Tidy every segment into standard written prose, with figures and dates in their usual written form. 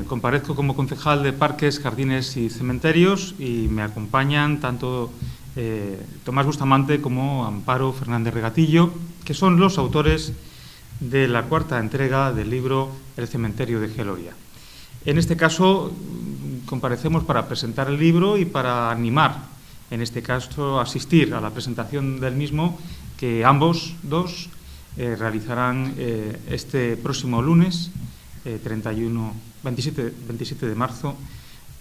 Comparezco como concejal de Parques, Jardines y Cementerios y me acompañan tanto Tomás Bustamante como Amparo Fernández Regatillo, que son los autores de la cuarta entrega del libro El cementerio de Geloria. En este caso, comparecemos para presentar el libro y para animar, en este caso, asistir a la presentación del mismo, que ambos dos realizarán este próximo lunes, 27 de marzo,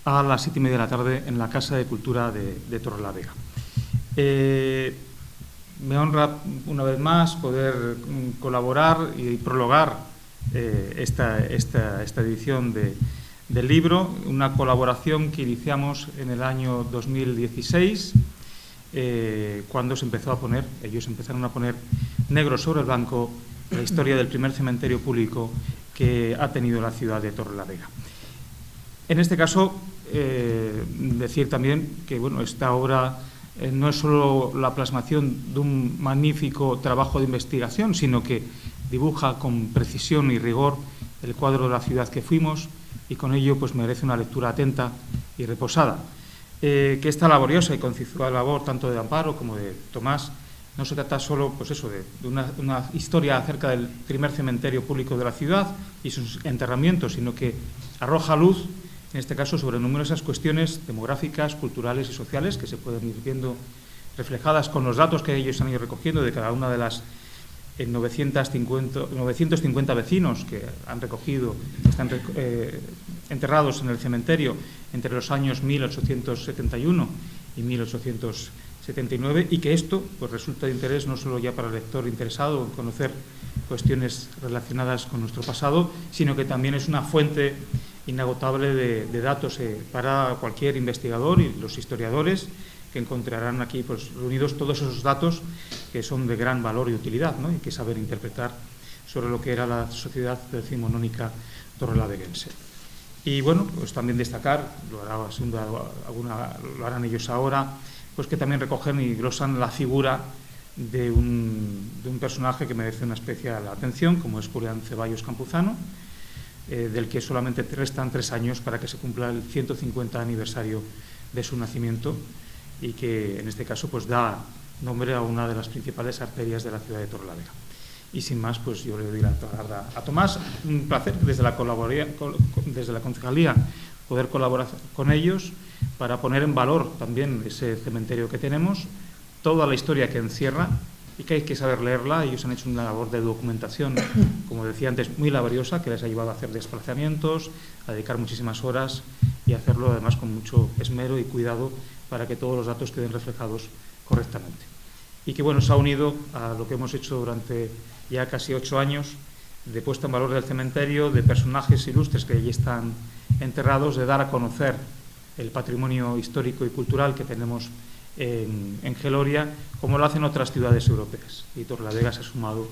a las 7:30 de la tarde en la Casa de Cultura de Torrelavega. Me honra una vez más poder colaborar y prologar esta edición del libro, una colaboración que iniciamos en el año 2016, cuando ellos empezaron a poner negro sobre blanco la historia del primer cementerio público que ha tenido la ciudad de Torrelavega. En este caso, decir también que esta obra no es solo la plasmación de un magnífico trabajo de investigación, sino que dibuja con precisión y rigor el cuadro de la ciudad que fuimos, y con ello pues merece una lectura atenta y reposada. Que esta laboriosa y concisa labor tanto de Amparo como de Tomás no se trata solo de una historia acerca del primer cementerio público de la ciudad y sus enterramientos, sino que arroja luz, en este caso, sobre numerosas cuestiones demográficas, culturales y sociales que se pueden ir viendo reflejadas con los datos que ellos han ido recogiendo de cada una de las 950 vecinos que han recogido, están enterrados en el cementerio entre los años 1871 y 1879, y que esto pues resulta de interés no solo ya para el lector interesado en conocer cuestiones relacionadas con nuestro pasado, sino que también es una fuente inagotable de datos para cualquier investigador y los historiadores, que encontrarán aquí pues reunidos todos esos datos que son de gran valor y utilidad, ¿no? Y que saber interpretar sobre lo que era la sociedad decimonónica torrelaveguense. Y pues también destacar, lo harán ellos ahora, pues que también recogen y glosan la figura de un personaje que merece una especial atención, como es Julián Ceballos Campuzano, del que solamente restan 3 años para que se cumpla el 150 aniversario de su nacimiento, y que en este caso pues da nombre a una de las principales arterias de la ciudad de Torrelavega. Y sin más, pues yo le doy la palabra a Tomás. Un placer desde la concejalía poder colaborar con ellos para poner en valor también ese cementerio que tenemos, toda la historia que encierra y que hay que saber leerla. Ellos han hecho una labor de documentación, como decía antes, muy laboriosa, que les ha llevado a hacer desplazamientos, a dedicar muchísimas horas y hacerlo además con mucho esmero y cuidado para que todos los datos queden reflejados correctamente. Y que se ha unido a lo que hemos hecho durante ya casi 8 años de puesta en valor del cementerio, de personajes ilustres que allí están enterrados, de dar a conocer el patrimonio histórico y cultural que tenemos en Geloria, como lo hacen otras ciudades europeas. Y Torrelavega se ha sumado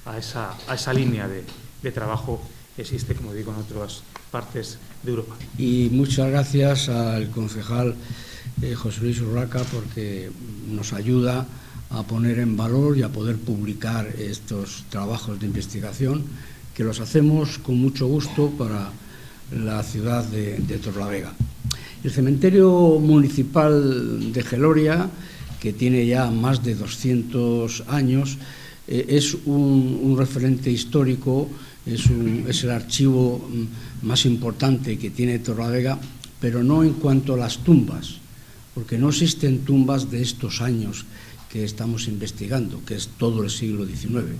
a esa línea de trabajo que existe, como digo, en otras partes de Europa. Y muchas gracias al concejal José Luis Urraca, porque nos ayuda a poner en valor y a poder publicar estos trabajos de investigación, que los hacemos con mucho gusto para la ciudad de Torrelavega. El cementerio municipal de Geloria, que tiene ya más de 200 años, es un referente histórico, es el archivo más importante que tiene Torrelavega, pero no en cuanto a las tumbas, porque no existen tumbas de estos años que estamos investigando, que es todo el siglo XIX,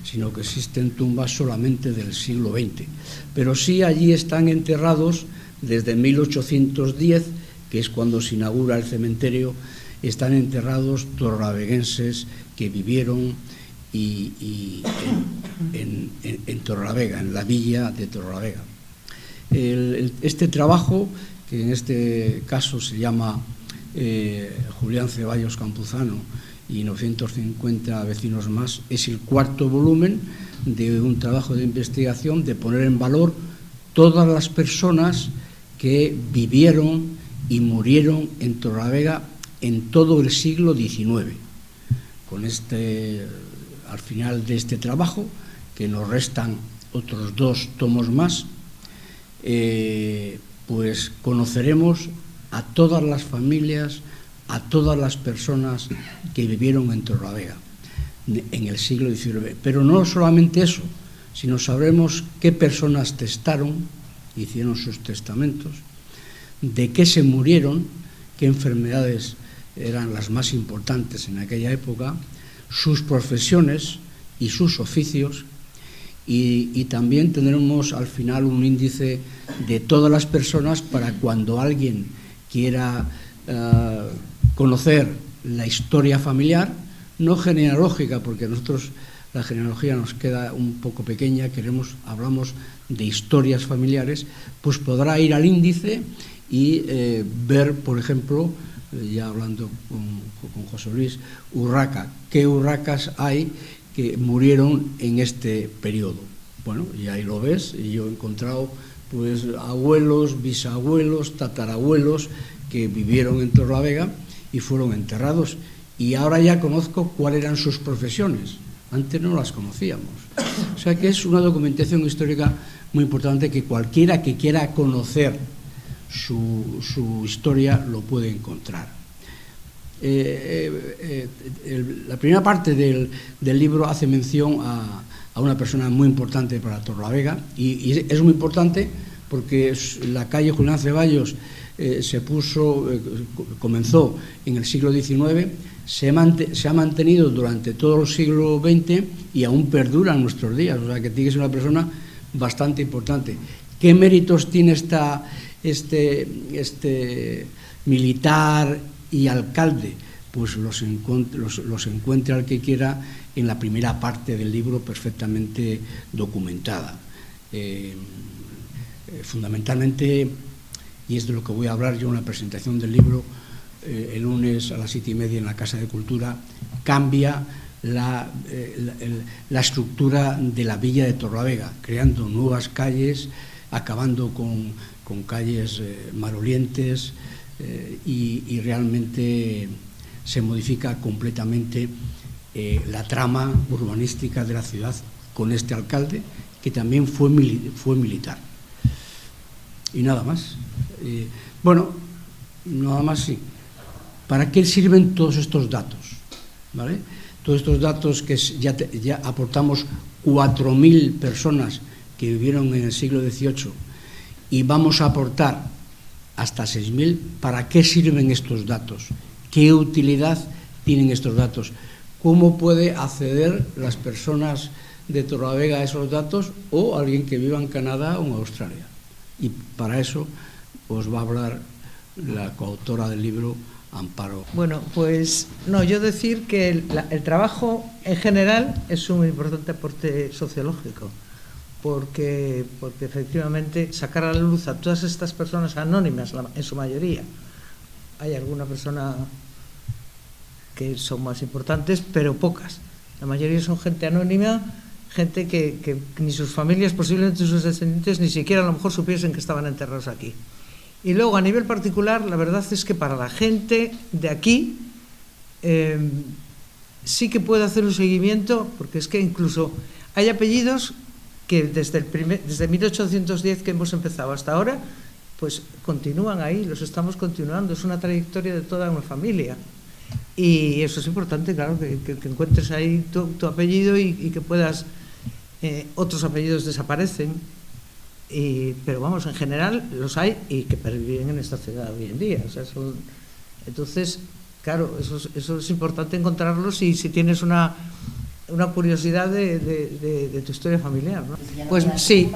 sino que existen tumbas solamente del siglo XX. Pero sí allí están enterrados desde 1810, que es cuando se inaugura el cementerio, están enterrados torrelaveguenses que vivieron en Torrelavega, en la villa de Torrelavega. Este trabajo, que en este caso se llama Julián Ceballos Campuzano y 950 vecinos más, es el 4º volumen de un trabajo de investigación de poner en valor todas las personas que vivieron y murieron en Torrelavega en todo el siglo XIX. Al final de este trabajo, que nos restan otros 2 tomos más, pues conoceremos a todas las familias, a todas las personas que vivieron en Torrelavega en el siglo XIX. Pero no solamente eso, sino sabremos qué personas testaron, hicieron sus testamentos, de qué se murieron, qué enfermedades eran las más importantes en aquella época, sus profesiones y sus oficios, y también tendremos al final un índice de todas las personas para cuando alguien quiera conocer la historia familiar, no genealógica, porque nosotros la genealogía nos queda un poco pequeña, hablamos de historias familiares, pues podrá ir al índice y ver, por ejemplo, ya hablando con José Luis, Urraca, qué Urracas hay que murieron en este periodo. Bueno, y ahí lo ves, y yo he encontrado pues abuelos, bisabuelos, tatarabuelos que vivieron en Torrelavega y fueron enterrados, y ahora ya conozco cuáles eran sus profesiones, antes no las conocíamos. O sea que es una documentación histórica muy importante que cualquiera que quiera conocer su historia lo puede encontrar. La primera parte del libro hace mención a una persona muy importante para Torrelavega, y es muy importante porque la calle Julián Ceballos comenzó en el siglo XIX, se ha mantenido durante todo el siglo XX y aún perdura en nuestros días, o sea que tiene que ser una persona bastante importante. ¿Qué méritos tiene este militar y alcalde? Pues los encuentra el que quiera en la primera parte del libro, perfectamente documentada. Fundamentalmente, y es de lo que voy a hablar yo en la presentación del libro, el lunes a las 7:30 en la Casa de Cultura, cambia la estructura de la villa de Torrelavega, creando nuevas calles, acabando con calles malolientes, y realmente se modifica completamente la trama urbanística de la ciudad con este alcalde, que también fue militar. Y nada más. Bueno, nada más sí. ¿Para qué sirven todos estos datos? ¿Vale? Todos estos datos que ya aportamos 4.000 personas que vivieron en el siglo XVIII y vamos a aportar hasta 6.000, ¿para qué sirven estos datos? ¿Qué utilidad tienen estos datos? ¿Cómo puede acceder las personas de Torrelavega a esos datos o alguien que viva en Canadá o en Australia? Y para eso os va a hablar la coautora del libro, Amparo. Bueno, pues no, yo decir que el trabajo en general es un importante aporte sociológico, porque efectivamente sacar a la luz a todas estas personas anónimas, en su mayoría, hay alguna persona que son más importantes, pero pocas. La mayoría son gente anónima, gente que ni sus familias, posiblemente sus descendientes, ni siquiera a lo mejor supiesen que estaban enterrados aquí. Y luego, a nivel particular, la verdad es que para la gente de aquí sí que puede hacer un seguimiento, porque es que incluso hay apellidos que desde 1810 que hemos empezado hasta ahora, pues continúan ahí, los estamos continuando, es una trayectoria de toda una familia. Y eso es importante, claro, que encuentres ahí tu apellido y que puedas... otros apellidos desaparecen, pero vamos, en general los hay y que perviven en esta ciudad hoy en día. O sea, entonces, claro, eso es importante encontrarlos, y si tienes una curiosidad de tu historia familiar, ¿no? Pues sí,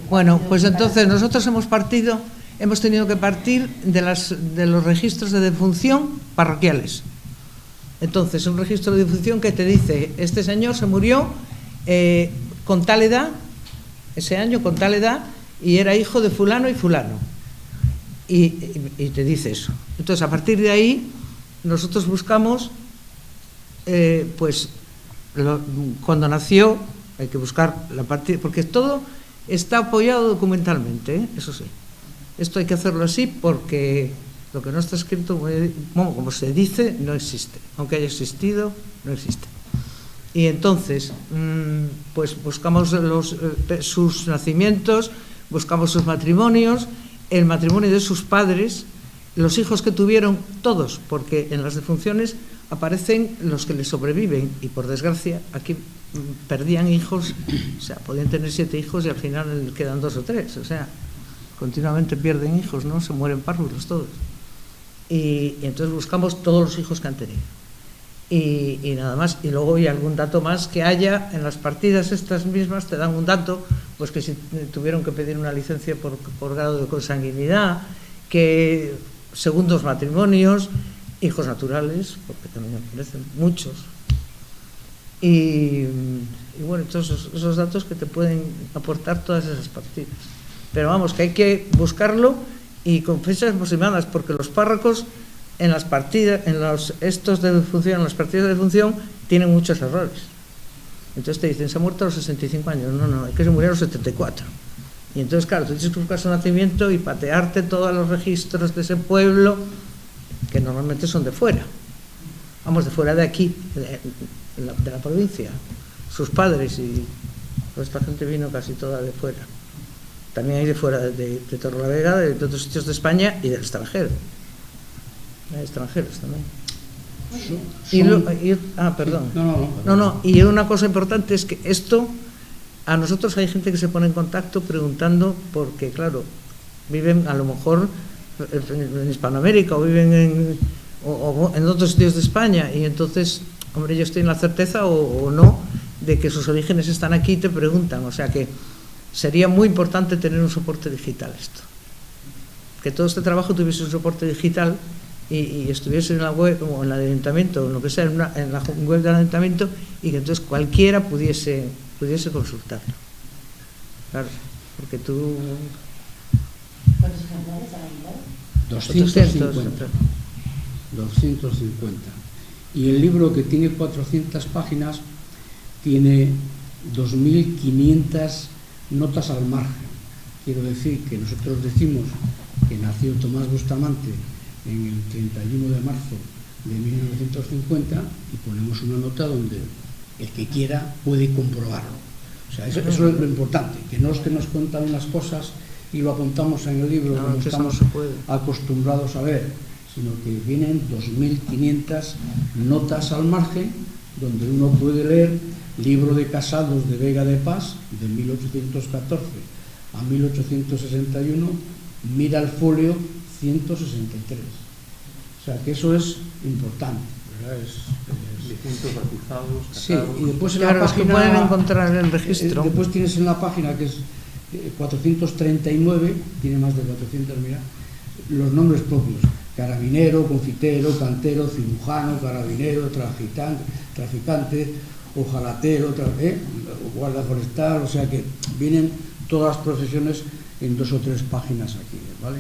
bueno, pues entonces nosotros hemos tenido que partir de los registros de defunción parroquiales. Entonces, un registro de defunción que te dice, este señor se murió con tal edad, ese año con tal edad, y era hijo de fulano y fulano, y te dice eso. Entonces, a partir de ahí nosotros buscamos pues cuando nació, hay que buscar la parte, porque todo está apoyado documentalmente, eso sí. Esto hay que hacerlo así porque lo que no está escrito, como se dice, no existe. Aunque haya existido, no existe. Y entonces, pues buscamos sus nacimientos, buscamos sus matrimonios, el matrimonio de sus padres, los hijos que tuvieron, todos, porque en las defunciones aparecen los que les sobreviven y por desgracia aquí perdían hijos, o sea, podían tener 7 hijos y al final quedan 2 o 3, o sea, continuamente pierden hijos, ¿no? Se mueren párvulos todos. Y entonces buscamos todos los hijos que han tenido. Y nada más. Y luego hay algún dato más que haya en las partidas estas mismas, te dan un dato, pues que si tuvieron que pedir una licencia por grado de consanguinidad, que segundos matrimonios, hijos naturales, porque también aparecen muchos. Y bueno, todos esos datos que te pueden aportar todas esas partidas. Pero vamos, que hay que buscarlo y con fechas aproximadas, porque los párrocos en las partidas, en los estos de defunción, en las partidas de defunción, tienen muchos errores. Entonces te dicen, se ha muerto a los 65 años. No, es que se murió a los 74. Y entonces, claro, tú tienes que buscar su nacimiento y patearte todos los registros de ese pueblo, que normalmente son de fuera. Vamos, de fuera de aquí, de la provincia. Sus padres y toda esta gente vino casi toda de fuera. También hay de fuera, de Torrelavega, de otros sitios de España y del extranjero. Hay extranjeros también. Perdón. No. Y una cosa importante es que esto, a nosotros hay gente que se pone en contacto preguntando, porque claro, viven a lo mejor en Hispanoamérica o viven en otros sitios de España, y entonces, hombre, ellos tienen la certeza o no de que sus orígenes están aquí y te preguntan. O sea que sería muy importante tener un soporte digital esto. Que todo este trabajo tuviese un soporte digital y estuviese en la web o en el ayuntamiento o en lo que sea, en la web del ayuntamiento, y que entonces cualquiera pudiese consultarlo. Claro, porque tú... ¿Cuántos ejemplares han enviado? 250. Y el libro, que tiene 400 páginas, tiene 2.500 notas al margen. Quiero decir que nosotros decimos que nació Tomás Bustamante en el 31 de marzo de 1950 y ponemos una nota donde el que quiera puede comprobarlo. O sea, eso es lo importante, que no es que nos cuentan unas cosas y lo apuntamos en el libro como estamos acostumbrados a ver, sino que vienen 2.500 notas al margen donde uno puede leer Libro de Casados de Vega de Paz, de 1814 a 1861, mira el folio 163. O sea, que eso es importante, ¿verdad? Difuntos, bautizados, casados. Sí, y después en la página pueden encontrar el registro. Después tienes en la página, que es 439, tiene más de 400, mira, los nombres propios: carabinero, confitero, cantero, cirujano, carabinero, traficante, ojalatero, guardia forestal. O sea que vienen todas las profesiones en 2 o 3 páginas aquí, ¿vale?